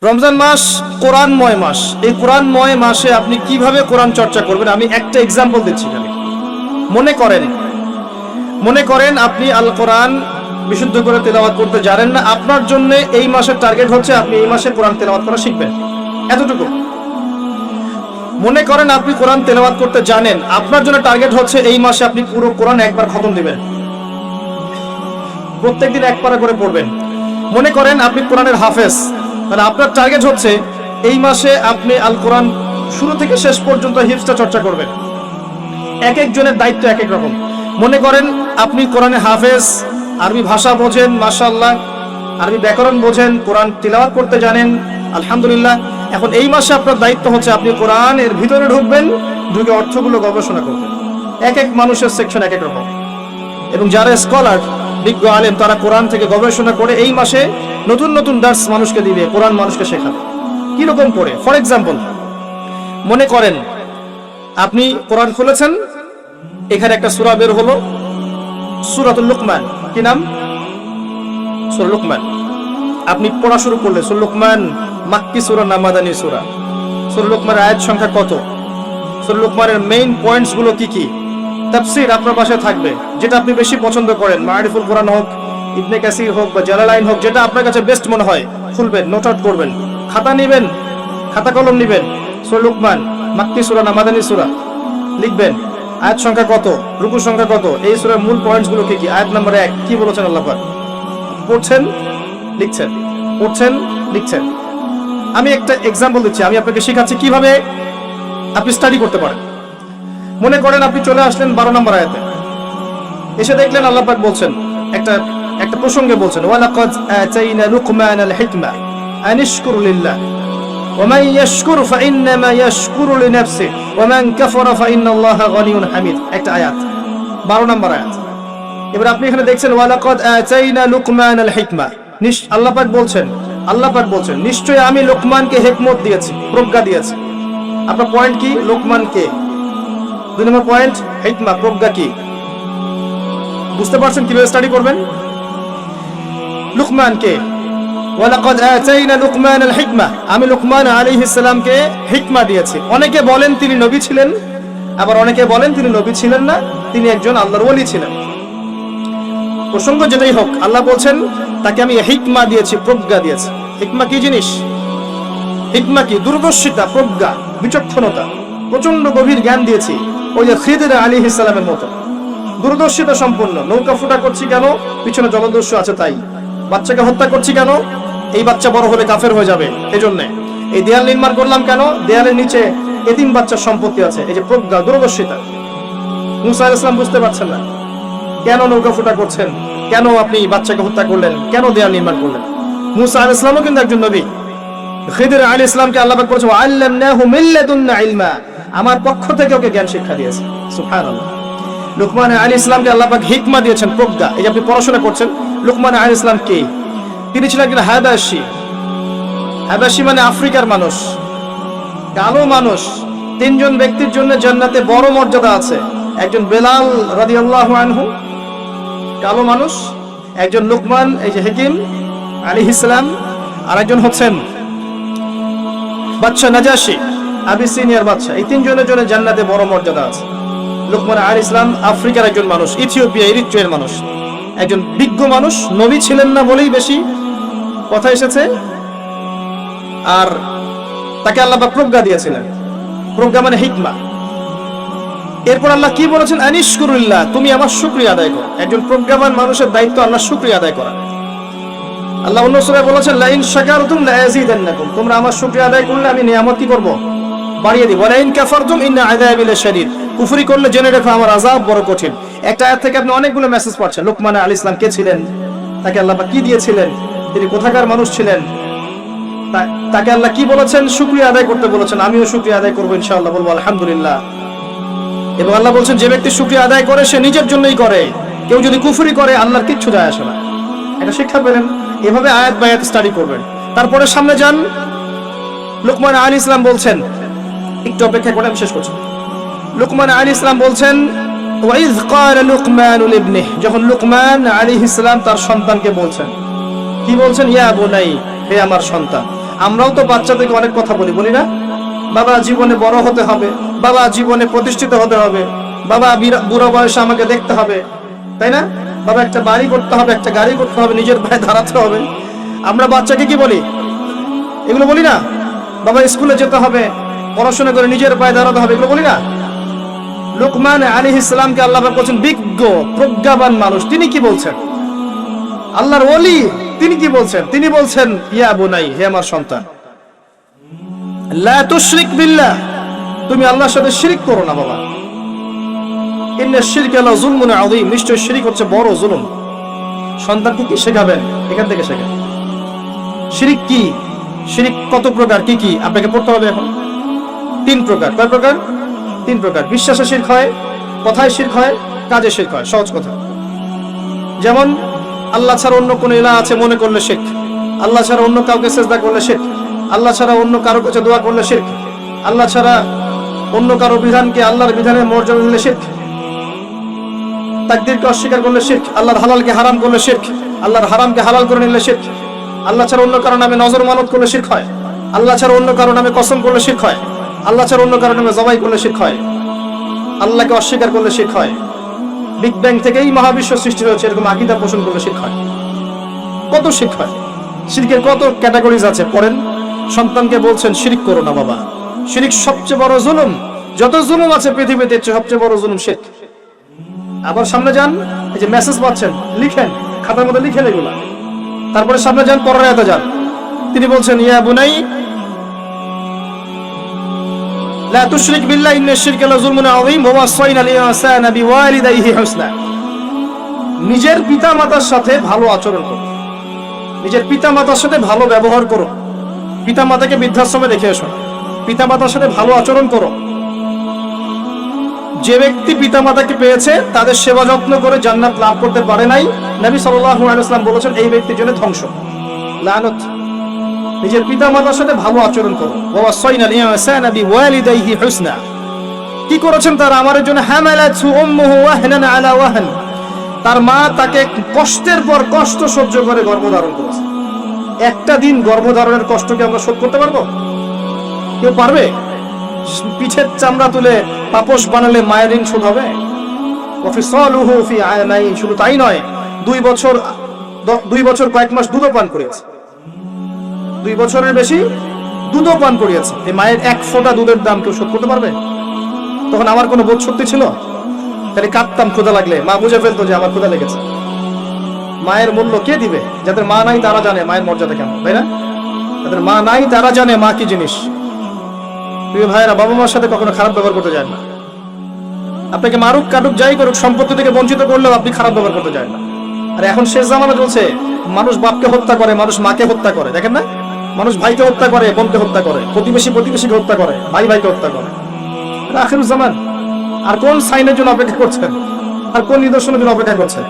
রমজান মাস কোরআনময় মাস। এই কোরআনময় মাসে আপনি কিভাবে কোরআন চর্চা করবেন, আমি একটা এক্সাম্পল দিচ্ছি। মনে করেন আপনি আল কোরআন বিশুদ্ধ করে তেলাওয়াত করতে জানেন না। আপনার জন্য এই মাসের টার্গেট হচ্ছে আপনি এই মাসে কোরআন তেলাওয়াত করা শিখবেন, এতটুকু। মনে করেন আপনি কোরআন তেলাওয়াত করতে জানেন, আপনার জন্য টার্গেট হচ্ছে এই মাসে আপনি পুরো কোরআন একবার খতম দিবেন, প্রত্যেকদিন এক পারা করে পড়বেন। মনে করেন আপনি কোরআনের হাফেজ, মানে আপনার টার্গেট হচ্ছে এই মাসে আপনি আল কোরআন শুরু থেকে শেষ পর্যন্ত হিফজটা চর্চা করবেন। এক একজনের দায়িত্ব এক এক রকম। মনে করেন আপনি কোরআনের হাফেজ, আরবি ভাষা বোঝেন, মাশাআল্লাহ, আরবি ব্যাকরণ বোঝেন, কোরআন তিলাওয়াত করতে জানেন, আলহামদুলিল্লাহ। এখন এই মাসে আপনার দায়িত্ব হচ্ছে আপনি কোরআন এর ভিতরে ঢুকবেন, ঢুকে অর্থগুলো গবেষণা করবেন। এক এক মানুষের সেকশন এক এক রকম, এবং যারা স্কলার, বিজ্ঞ আলেম, তারা কোরআন থেকে গবেষণা করে এই মাসে নতুন নতুন দার্স মানুষকে দিবে, কোরআন মানুষকে শেখাবে। কিরকম করে? ফর এক্সাম্পল, মনে করেন আপনি কোরআন খুলেছেন, এখানে একটা সূরা বের হলো, সূরাতুল লুকমান। কি নাম? সূরা লুকমান। আপনি পড়া শুরু করলেন। সূরা লুকমান মাক্কি সূরা না মাদানী সূরা? সূরা লুকমানের আয়াত সংখ্যা কত? সূরা লুকমানের মেইন পয়েন্টস গুলো কি কি? তাফসীর আপনার পাশে থাকবে, যেটা আপনি বেশি পছন্দ করেন, মারিফুল কোরআন হোক, ইবনে কাসির হোক বা জালালাইন হোক, যেটা আপনার কাছে বেস্ট মনে হয় খুলবেন, নোট আউট করবেন, খাতা নেবেন, খাতা কলম নেবেন। সূরা লুকমান মাক্কি সূরা না মাদানী সূরা লিখবেন। আয়াত সংখ্যা কত, রুকু সংখ্যা কত, এই সূরার মূল পয়েন্টস গুলো কি কি। আয়াত নাম্বার 1 কি বলেছেন আল্লাহ পাক? পড়ছেন, লিখছেন, পড়ছেন, লিখছেন। আমি একটা এক্সাম্পল দিচ্ছি, আমি আপনাকে শেখাচ্ছি কিভাবে আপনি স্টাডি করতে পারেন। মনে করেন আপনি চলে আসলেন 12 নম্বর আয়াতে, এসে দেখলেন আল্লাহ পাক বলছেন, একটা প্রসঙ্গে বলছেন, ওয়ালাকাদ আতাইনা লুকমানাল হিকমা আনিশকুর লিল্লাহ ওয়া মান ইয়াশকুর ফাইন্নামা ইয়াশকুরু লিনাফসিহি ওয়া মান কাফারা ফাইন্নাল্লাহা গনিয়্যুন হামিদ। একটা আয়াত, 12 নম্বর আয়াত। এবার আপনি এখানে দেখছেন ওয়ালাকাদ আতাইনা লুকমানাল হিকমা, আল্লাহ পাক বলছেন নিশ্চয়ই আমি লোকমানকে হিকমত দিয়েছি, প্রজ্ঞা দিয়েছি। আপনার পয়েন্ট কি? লোকমান কে? 2 নম্বর পয়েন্ট, হিকমা, প্রজ্ঞা কি? বুঝতে পারছেন কিভাবে স্টাডি করবেন? লুকমান কে? ওয়ালাকাদ আতাইনা লুকমানাল হিকমা, আমি লুকমান আলাইহিস সালামকে হিকমা দিয়েছি। অনেকে বলেন তিনি নবী ছিলেন, আবার অনেকে বলেন তিনি নবী ছিলেন না, তিনি একজন আল্লাহর ওলি ছিলেন। প্রসঙ্গ যেটাই হোক, আল্লাহ বলছেন তাকে আমি হিকমা দিয়েছি, প্রজ্ঞা দিয়েছি। হিকমা কি জিনিস? হিকমা কি? দূরদর্শিতা, প্রজ্ঞা, বিচক্ষণতা, প্রচন্ড গভীর জ্ঞান দিয়েছি। ওই যে খিদির আলাইহিস সালামের মতো দূরদর্শিতা সম্পন্ন। নৌকা ফুটা করছি কেন? পিছনে জলদস্যু আছে তাই। বাচ্চাকে হত্যা করছি কেন? এই বাচ্চা বড় হলে কাফের হয়ে যাবে, এই জন্য। এই দেয়াল নির্মাণ করলাম কেন? দেয়ালের নিচে এতিম বাচ্চার সম্পত্তি আছে। এই যে প্রজ্ঞা, দূরদর্শিতা। মুসা আলাইহিস সালাম বুঝতে পারছেন না, কেন নৌকা ফুটা করছেন, কেন আপনি বাচ্চাকে হত্যা করলেন, কেন দেয়াল নির্মাণ করলেন। মুসা আলাইহিস সালামও কিন্তু একজন নবী। খিদির আলাইহিস সালামকে আল্লাহ পাক বলেছেন ওয়াল্লামনাহু মিন লাদুন্না ইলমা, আমার পক্ষ থেকে ওকে জ্ঞান শিক্ষা দিয়েছে। সুবহানাল্লাহ। লুকমান আলাইহিস সালামকে আল্লাহ পাক হিকমা দিয়েছেন, প্রজ্ঞা। এই যে আপনি পড়াশোনা করছেন, লুকমান আলাইহিস সালাম কে? তিনি ছিলেন একজন হাবাশী। হাবাশী মানে আফ্রিকার মানুষ, কালো মানুষ। 3 জন ব্যক্তির জন্য জান্নাতে বড় মর্যাদা আছে। একজন বেলাল রাদিয়াল্লাহু আনহু, কালো মানুষ। একজন লুকমান, এই যে হাকিম আলাইহিস সালাম। আর একজন হচ্ছেন বাদশা নাজাশী, আবিসিনিয়ার বাদশা। এই 3 জনের জন্য জান্নাতে বড় মর্যাদা আছে। লুকমান আলাইহিস সালাম আফ্রিকার একজন মানুষ, ইথিওপিয়া, এরিট্রিয়ার মানুষ, একজন বিজ্ঞ মানুষ। নবী ছিলেন না বলেই বেশি কথা এসেছে। আর তাকে আল্লাহ পাক প্রজ্ঞা দিয়েছিলেন। প্রজ্ঞা মানে হিকমা। এরপর আল্লাহ কি বলেছেন? আনিশকুরুল্লাহ, তুমি আমার শুকরিয়া আদায় করো। একজন প্রজ্ঞাবান মানুষের দায়িত্ব আল্লাহ শুকরিয়া আদায় করা। আল্লাহ অন্য সূরায় বলেছেন লাইন শাকারতুম লাযাযিদান্নাকুম, তোমরা আমার শুকরিয়া আদায় করলে আমি নিয়ামত কি করব? বাড়িয়ে দিব। ওয়া লাইন কাফারতুম ইন্না আযাবি লাশাদীদ, কুফরি করলে জেনে রাখো আমার আযাব বড় কঠিন। একটা আয়াত থেকে আপনি অনেকগুলো মেসেজ পাচ্ছেন। লুকমান আলাইহিস সালাম কে ছিলেন? তাকে আল্লাহ পাক কি দিয়েছিলেন? তিনি কোথাকার মানুষ ছিলেন? তাকে আল্লাহ কি বলেছেন? শুকরিয়া আদায় করতে বলেছেন। আমিও শুকরিয়া আদায় করব ইনশাআল্লাহ, বলবো আলহামদুলিল্লাহ। এবং আল্লাহ বলছেন যে ব্যক্তি শুকরিয়া আদায় করে সে নিজের জন্যই করে, কেউ যদি কুফরি করে আল্লাহর কিচ্ছু যায় আসে না। এটা শিক্ষা পেলেন। এভাবে আয়াত বাই আয়াত স্টাডি করবেন। তারপরে সামনে যান। লুকমান আলাইহিস সালাম বলছেন, একটু অপেক্ষা করে আমি শেষ করছি। লুকমান আলাইহিস সালাম বলছেন ওয়াইজ ক্বালা লুকমান লিবনিহি, যখন লুকমান আলাইহিস সালাম তার সন্তানকে বলছেন, কি বলছেন? ইয়া বুনাই, হে আমার সন্তান, আমরাও তো বাচ্চাদেরকে অনেক কথা বলি, বলি না? বাবা জীবনে বড় হতে হবে, বাবা জীবনে প্রতিষ্ঠিত হতে হবে, বাবা বুড়ো বয়সে আমাকে দেখতে হবে, তাই না? বাবা একটা বাড়ি করতে হবে, একটা গাড়ি করতে হবে, নিজের পায়ে দাঁড়াতে হবে। আমরা বাচ্চাকে কি বলি? এগুলো বলি না? বাবা স্কুলে যেতে হবে, পড়াশোনা করে নিজের পায়ে দাঁড়াতে হবে, এগুলো বলি না? লুকমান আলাইহিস সালামকে আল্লাহ পাক বলেছেন বিজ্ঞ প্রজ্ঞাবান মানুষ, তিনি কি বলছেন? আল্লাহর ওলি তিনি কি বলছেন? তিনি বলছেন ইয়া বুনাই, হে আমার সন্তান, লা তুশরিক বিল্লাহ, তুমি আল্লাহর সাথে শিরক করো না বাবা। ইন্না শিরকা লা যুলমুন আযীম, নিশ্চয় শিরক হচ্ছে বড় জুলুম। সন্তানকে কি শেখাবেন? এখান থেকে শেখেন শিরক কি, শিরক কত প্রকার, কি কি আপনাকে পড়তে হবে এখন। 3 প্রকার। কয় প্রকার? 3 প্রকার। বিশ্বাসে শিরক হয়, কথায় শিরক হয়, কাজে শিরক হয়। সহজ কথা, যেমন আল্লাহ ছাড়া অন্য কোন ইলাহ আছে মনে করলে শিরক, আল্লাহ ছাড়া অন্য কাউকে সিজদা করলে শিরক, আল্লাহ ছাড়া অন্য কারো কাছে দোয়া করলে শিরক, আল্লাহ ছাড়া অন্য কারো বিধানকে আল্লাহর বিধানের মর্যাদা দিলে শিরক, তাকদীরকে অস্বীকার করলে শিরক, আল্লাহর হালালকে হারাম করলে শিরক, আল্লাহর হারামকে হালাল করে নিলে শিরক, আল্লাহ ছাড়া অন্য কারো নামে নজর মানত করলে শিরক হয়, আল্লাহ ছাড়া অন্য কারো নামে কসম করলে শিরক হয়, আল্লাহ ছাড়া অন্য কারো নামে জবাই করলে শিরক হয়, আল্লাহকে অস্বীকার করলে শিরক হয়, বিগ ব্যাং থেকেই মহাবিশ্ব সৃষ্টি হয়েছে এরকম আকীদা পোষণ করলে শিরক হয়। কত শিরক হয়, শিরকের কত ক্যাটাগরিজ আছে পড়েন। সন্তানকে বলছেন শিরক করো না বাবা, শিরক সবচেয়ে বড় জুলুম, যত জুলুম আছে পৃথিবীতে সবচেয়ে বড় জুলুম শিরক। আবার সামনে যান, এই যে মেসেজ পাচ্ছেন লিখেন, খাতার মধ্যে লিখেন এগুলা। তারপরে সামনে যান, পরের আয়াতে যান, তিনি বলছেন ইয়া বুনাই লা তুশরিক বিল্লাহ ইন্না শিরকা লা যুলমুন আযীম ওয়া ওয়াসাইনা আল ইনসানা বিওয়ালিদাইহি হুসনা। নিজের পিতামাতার সাথে ভালো আচরণ করো, নিজের পিতামাতার সাথে ভালো ব্যবহার করো, পিতামাতাকে বৃদ্ধাশ্রমে রেখে এসো, পিতামাতার সাথে ভালো আচরণ করো। যে ব্যক্তি পিতামাতাকে পেয়েছে তাদের সেবা যত্ন করে জান্নাত লাভ করতে পারে নাই, নবী সাল্লাল্লাহু আলাইহি ওয়াসাল্লাম বলেছেন এই ব্যক্তির জন্য ধ্বংস, লানত। নিজের পিতামাতার সাথে ভালো আচরণ করো। ওয়া ওয়াসাইনাল ইনসানা বিওয়ালিদাইহি হুসনা। কি করেছেন তারা? আমার জন্য হামালাতহু উম্মুহু ওয়াহনান আলা ওয়াহন, তার মা তাকে কষ্টের পর কষ্ট সহ্য করে গর্ভধারণ করেছে। একটা দিন গর্ভধারণের কষ্টকে আমরা শোধ করতে পারবো? কেউ পারবে? পিঠের চামড়া তুলে পাপোশ বানালে মায়ের ঋণ শোধ হবে? ওয়াফিসালুহু ফি আমাইন, শুধু তাই নয়, 2 বছর কয়েক মাস দুধও পান করিয়েছে, 2 বছরের বেশি দুধও পান করিয়েছে। এই মায়ের 1 ফোঁটা দুধের দাম কেউ শোধ করতে পারবে? তখন আমার কোনো বোধ শক্তি ছিল? খালি কাঁদতাম ক্ষুধা লাগলে, মা বুঝে ফেলতো যে আমার ক্ষুধা লেগেছে। মায়ের মূল্য কে দিবে? যাদের মা নাই তারা জানে মায়ের মর্যাদা কেমন, তাই না? যাদের মা নাই তারা জানে মা কি জিনিস। প্রিয় ভাইয়েরা, বাবা মার সাথে কখনো খারাপ ব্যবহার করতে যায় না। আপনাকে মারুক কাটুক যাই করুক, সম্পত্তি থেকে বঞ্চিত করলেও আপনি খারাপ ব্যবহার করতে যায় না। আর এখন শেষ জামানা চলছে, মানুষ বাপকে হত্যা করে, মানুষ মাকে হত্যা করে, দেখেন না? মানুষ ভাইকে হত্যা করে, বোনকে হত্যা করে, প্রতিবেশীকে হত্যা করে, ভাইকে হত্যা করে। আখিরুজ জামান। আর কোন সাইনের জন্য অপেক্ষা করছেন? আর কোন নিদর্শনের জন্য অপেক্ষা করছেন?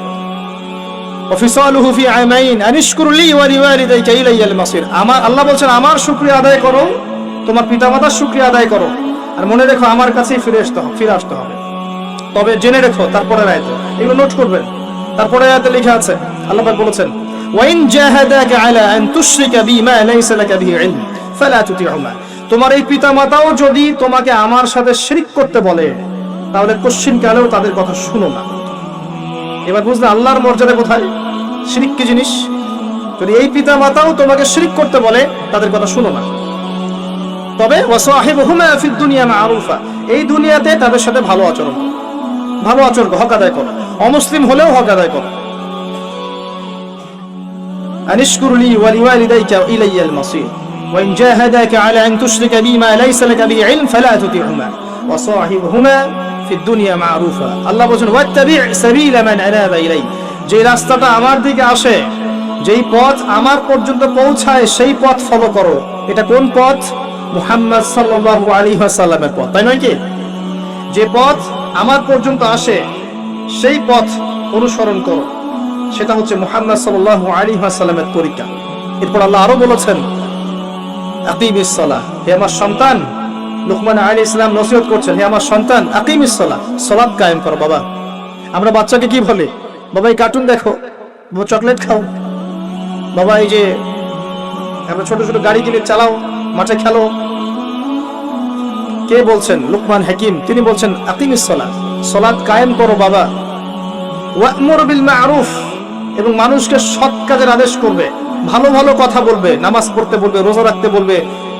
ওয়াফিসালুহু ফি আমাইন আনিশকুর লি ওয়া লিওয়ালিদাইকা ইলাইয়াল মাসির। আমার আল্লাহ বলছেন আমার শুকরিয়া আদায় করো, তোমার পিতামাতার শুকরিয়া আদায় করো, আর মনে রেখো আমার কাছেই ফিরে আসতে হবে। তবে জেনে রেখো তারপরে আয়াতে, এগুলো নোট করবেন। তারপরে আয়াতে লেখা আছে, আল্লাহ পাক বলেছেন ওয়াইন জাহাদাকা আলা আন তুশরিকা বিমা লাইসা লাকা বিহি ইলম ফালা তুতিউহুমা। তোমার এই পিতামাতাও যদি তোমাকে আমার সাথে শিরক করতে বলে তাহলে কোশ্চিন কালেও তাদের কথা শুনো না। এবার বুঝলে আল্লাহর মর্যাদা কোথায়, শিরক কি জিনিস। যদি এই পিতামাতাও তোমাকে শিরক করতে বলে তাদের কথা শুনো না। তবে ওয়াসাহিবহুমা ফিদ দুনিয়া মারুফা, এই দুনিয়াতে তাদের সাথে ভালো আচরণ, হক আদায় করো। অমুসলিম হলেও হক আদায় করো। আনিশকুর লি ওয়া লিওয়ালিদাইকা ইলাইয়াল মাসির ওয়া ইন জাহাদাকা আলা আন তুশরিকা বিমা লাইসা লাকা বিহি ইলম ফালা তুতিউহুমা ওয়া সাহিবহুমা ফিদ দুনিয়া মারুফা। আল্লাহ বলেন ওয়াত্তাবি' সাবিলা মান আনাবা ইলাই, যে রাস্তাটা আমার দিকে আসে, যেই পথ আমার পর্যন্ত পৌঁছায় সেই পথ ফলো করো। এটা কোন পথ? মুহাম্মদ সাল্লাল্লাহু আলাইহি ওয়াসাল্লামের পথ, তাই নয় কি? যে পথ আমার পর্যন্ত আসে সেই পথ অনুসরণ করো, সেটা হচ্ছে মুহাম্মদ সাল্লাল্লাহু আলাইহি ওয়াসাল্লামের তরিকা। এরপর আল্লাহ আরো বলেছেন আকিমিস সালাহ, হে আমার সন্তান। লুকমান আলাইহিস সালাম নসিহত করছেন, হে আমার সন্তান আকিমিস সালাহ, সালাত কায়েম করো। বাবা, আমরা বাচ্চাকে কি বলি? বাবা এই কার্টুন দেখো, বাবা চকলেট খাও, বাবা এই যে আমরা ছোট ছোট গাড়ি কিনে চালাও, মাঠে খেলো। কে বলছেন? লুকমান হাকিম। তিনি বলছেন আকিমিস সালাত, সালাত কায়েম করো বাবা। ওয়া'মুর বিল মা'রুফ, এবং মানুষকে সৎ কাজের আদেশ করবে, ভালো ভালো কথা বলবে, নামাজ পড়তে বলবে, রোজা রাখতে বলবে,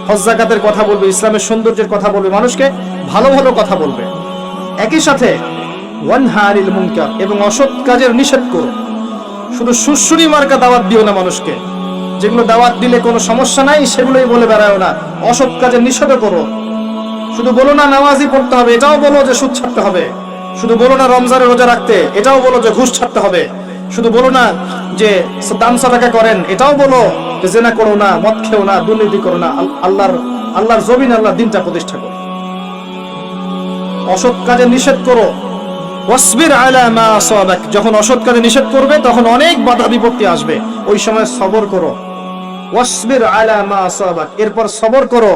হজ যাকাতের কথা বলবে, ইসলামের সৌন্দর্যের কথা বলবে, মানুষকে ভালো ভালো কথা বলবে। একই সাথে ওয়ানহা আনিল মুনকার, এবং অসৎ কাজের নিষেধ করো। শুধু সুসুরি মার্কা দাওয়াত দিও না মানুষকে, যেগুলো দাওয়াত দিলে কোনো সমস্যা নাই সেগুলোই বলে বেড়াও না। অসৎ কাজের নিষেধ করো। শুধু বলো না নামাজই পড়তে হবে, এটাও বলো যে সুদ ছাড়তে হবে। শুধু বলো না রমজানের রোজা রাখতে, এটাও বলো যে ঘুষ ছাড়তে হবে। শুধু বলো না যে দান সাদাকা করেন, এটাও বলো যে জেনা করো না, মদ খেও না, দুর্নীতি করো না। আল্লাহর জমিন, আল্লাহর দিনটা প্রতিষ্ঠা করো। অসৎ কাজে নিষেধ করো। ওয়াসবির আলা মা আসাবাক, যখন অসৎ কাজে নিষেধ করবে তখন অনেক বাধা বিপত্তি আসবে, ওই সময় সবর করো। ওয়াসবির আলা মা আসাবাক, এরপর সবর করো।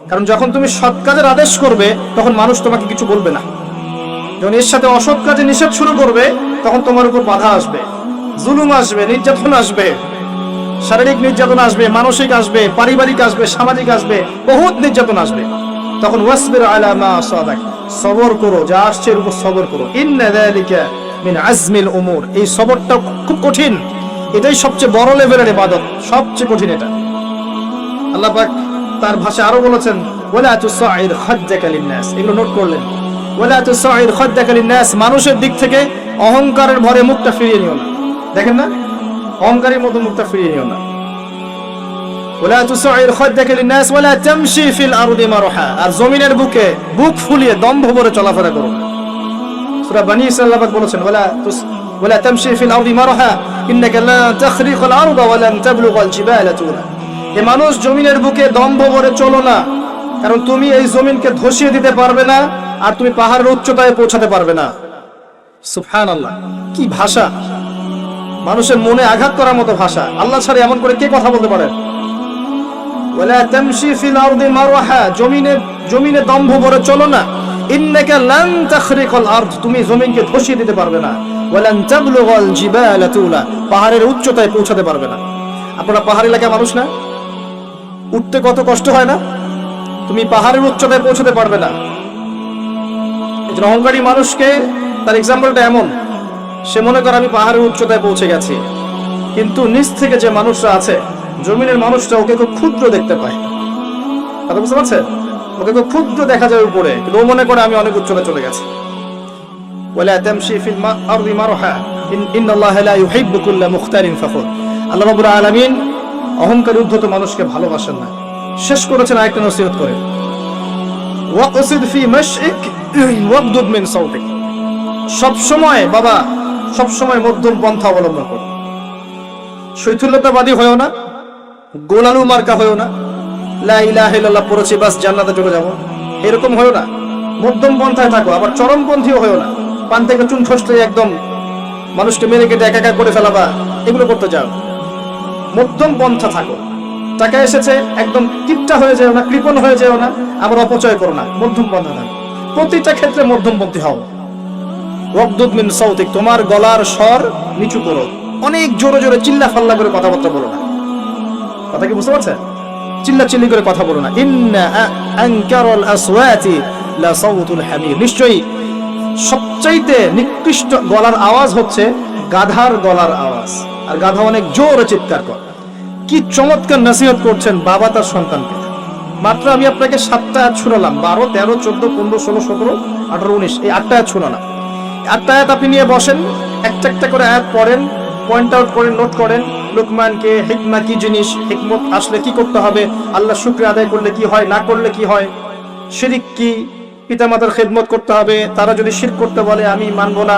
কারণ যখন তুমি সৎ কাজের আদেশ করবে তখন মানুষ তোমাকে কিছু বলবে না। যখন এর সাথে অসৎ কাজে নিষেধ শুরু করবে তখন তোমার উপর বাধা আসবে, জুলুম আসবে, নির্যাতন আসবে, শারীরিক নির্যাতন আসবে, মানসিক আসবে, পারিবারিক আসবে, সামাজিক আসবে, বহুত নির্যাতন আসবে। তখন ওয়াসবির আলা মা আসাবাক, সবর করো, যা আসছে এর উপর সবর করো। ইন্না যালিকা মিন আজমিল উমুর, এই সবরটা খুব কঠিন, এটাই সবচেয়ে বড় লেভেলের ইবাদত, সবচেয়ে কঠিন এটা। আল্লাহ পাক তার ভাষায় আরো বলেছেন ওয়ালা তুসাইর খাদ্দাকা লিন-নাস, এগুলো নোট করলেন। ওয়ালা তুসাইর খাদ্দাকা লিন-নাস, মানুষের দিক থেকে অহংকারের ভরে মুখটা ফিরিয়ে নিও না। দেখেন না, অহংকারের মতো মুখটা ফিরিয়ে নিও না। ওয়ালা তুসাইর খাদ্দাকা লিন-নাস ওয়ালা তামশি ফিল আরদি মারহা, আর জমিনের বুকে বুক ফুলিয়ে দম্ভ ভরে চলাফেরা করো না। সূরা বনী ইসরাঈল আল্লাহ পাক বলেছেন ওয়ালা তামশি ফিল আরদি মারহা ইন্নাকা লা তাখরিকুল আরদা ওয়া লান তাবলুগাল জিবালা তুলা, এ মানুষ জমিনের বুকে দম্ভ ভরে চলো না, কারণ তুমি এই জমিনকে ধসিয়ে দিতে পারবে না, আর তুমি পাহাড়ের উচ্চতায় পৌঁছাতে পারবে না। সুবহানাল্লাহ, কি ভাষা! মানুষের মনে আঘাত করার মতো ভাষা। আল্লাহ ছাড়া এমন করে কে কথা বলতে পারে? ওয়ালা তামশি ফিল আরদি মারহা, জমিনে দম্ভ ভরে চলো না। ইন্নাকা লান তাখরিকুল আরদ, তুমি জমিনকে ধসিয়ে দিতে পারবে না। ওয়া লান তাবলুগাল জিবালা তুলা, পাহাড়ের উচ্চতায় পৌঁছাতে পারবে না। আপনারা পাহাড়ি এলাকার মানুষ না? উঠতে কত কষ্ট হয় না? তুমি পাহাড়ের উচ্চতায় পৌঁছাতে পারবে না। একজন অহংকারী মানুষকে তার এক্সাম্পলটা এমন, সে মনে করে আমি পাহাড়ের উচ্চতায় পৌঁছে গেছি, কিন্তু নিচ থেকে যে মানুষরা আছে, জমিনের মানুষরা ওকে খুব ক্ষুদ্র দেখতে পায়। কথা বুঝতে পারছেন? ওকে খুব ক্ষুদ্র দেখা যায় উপরে, কিন্তু ও মনে করে আমি অনেক উচ্চতায় চলে গেছি। ওয়ালা তামশি ফিল আরদি মারহা ইন্নাল্লাহা লা ইউহিব্বু কুল্লা মুখতারিন ফাখুর। আল্লাহ রাব্বুল আলামিন অহংকারী উদ্ধত মানুষকে ভালোবাসেন না। শেষ করেছেন আরেকটা নসিহত করে, ওয়াকসিদ ফি মাশইক ওয়াগদুদ মিন সাউতিক, সব সময় বাবা, সব সময় মধ্যম পন্থা অবলম্বন করো। শৈথুল্যতাবাদী হয়ো না, গোলালু মার্কা হয়ো না, লা ইলাহা ইল্লাল্লাহ পড়েছি বাস জান্নাতে চলে যাব, এরকম হয়ো না। মধ্যম পন্থায় থাকো, আবার চরমপন্থীও হয়ো না। পান থেকে চুন খসলে একদম মানুষকে মেরে কেটে একা করে ফেলাবা, এগুলো করতে যাও। মধ্যম পন্থা থাকো। টাকা এসেছে একদম কিপটা হয়ে যেও না, কৃপণ হয়ে যেও না, আবার অপচয় করো না, মধ্যম পন্থা থাকো। প্রতিটা ক্ষেত্রে মধ্যমপন্থী হও। ওয়াগদুদ মিন সাউতিক, তোমার গলার স্বর নিচু করো, অনেক জোরে জোরে চিল্লা ফাল্লা করে কথাবার্তা বলো না। কথা কি বুঝতে পারছেন? চিল্লা চিল্লি করে কথা বলো না। ইন্না আনকারাল আসওয়াতি লা সাউতুল হামির, নিশ্চয়ই সবচাইতে নিকৃষ্ট গলার আওয়াজ হচ্ছে গাধার গলার আওয়াজ, আর গাধা অনেক জোরে চিৎকার করে। কি চমৎকার নসিহত করছেন বাবা তার সন্তানকে। মাত্র আমি আপনাকে 7টা আয়াত শোনালাম, 12, 13, 14, 15, 16, 17, 18, 19, এই 8টা আয়াত শোনালাম। 8টা আয়াত আপনি নিয়ে বসেন, একটা একটা করে আয়াত পড়েন, পয়েন্ট আউট করেন, নোট করেন। লুকমানকে হিকমা কি জিনিস, হিকমত আসলে কি করতে হবে, আল্লাহ শুকরিয়া আদায় করলে কি হয়, না করলে কি হয়, শিরক কি, পিতামাতার খেদমত করতে হবে, তারা যদি শিরক করতে বলে আমি মানবো না,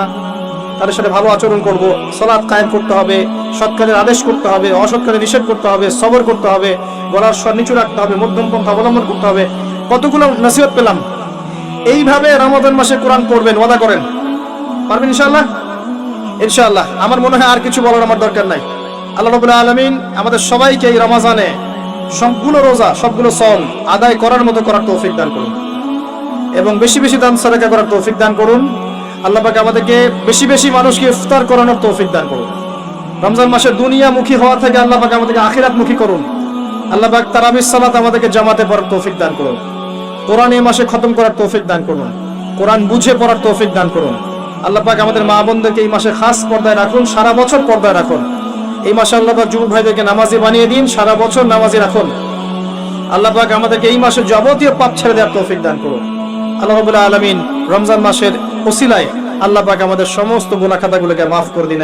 তাদের সাথে ভালো আচরণ করব, সালাত কায়েম করতে হবে, সৎ কাজের আদেশ করতে হবে, অসৎ কাজে নিষেধ করতে হবে, সবর করতে হবে, গলার স্বর নিচু রাখতে হবে, মধ্যম পন্থা অবলম্বন করতে হবে। কতগুলো নসিহত পেলাম। এইভাবে রমাদান মাসে কোরআন পড়বেন, ওয়াদা করেন, পারবেন ইনশাআল্লাহ? ইনশাআল্লাহ। আমার মনে হয় আর কিছু বলার আমার দরকার নাই। আল্লাহ রাব্বুল আলামিন আমাদের সবাইকে এই রমজানে সবগুলো রোজা, সবগুলো সওম আদায় করার মতো করার তৌফিক দান করুন, এবং বেশি বেশি দান সাদাকা করার তৌফিক দান করুন। আল্লাহ পাক আমাদেরকে বেশি বেশি মানুষকে ইফতার করানোর তৌফিক দান করুন। রমজান মাসে দুনিয়ামুখী হওয়া থেকে আল্লাহ পাক আমাদেরকে আখিরাতমুখী করুন। আল্লাহ পাক তারাবির সালাত আমাদেরকে জামাতে পড়ার তৌফিক দান করুন। কোরআন এই মাসে খতম করার তৌফিক দান করুন। কোরআন বুঝে পড়ার তৌফিক দান করুন। আল্লাহ পাক আমাদের মা বোনদেরকে এই মাসে খাস পর্দায় রাখুন, সারা বছর পর্দায় রাখুন। এই মাসে আল্লাহ পাক যুবক ভাইদেরকে নামাজি বানিয়ে দিন, সারা বছর নামাজি রাখুন। আল্লাহ পাক আমাদেরকে এই মাসে যাবতীয় পাপ ছেড়ে দেওয়ার তৌফিক দান করুন। আল্লাহ রাব্বুল আলামিন রমজান মাসের ওসিলায় আল্লাহ পাক আমাদের সমস্ত গুনাহ খাতাগুলোকে মাফ করে দিন।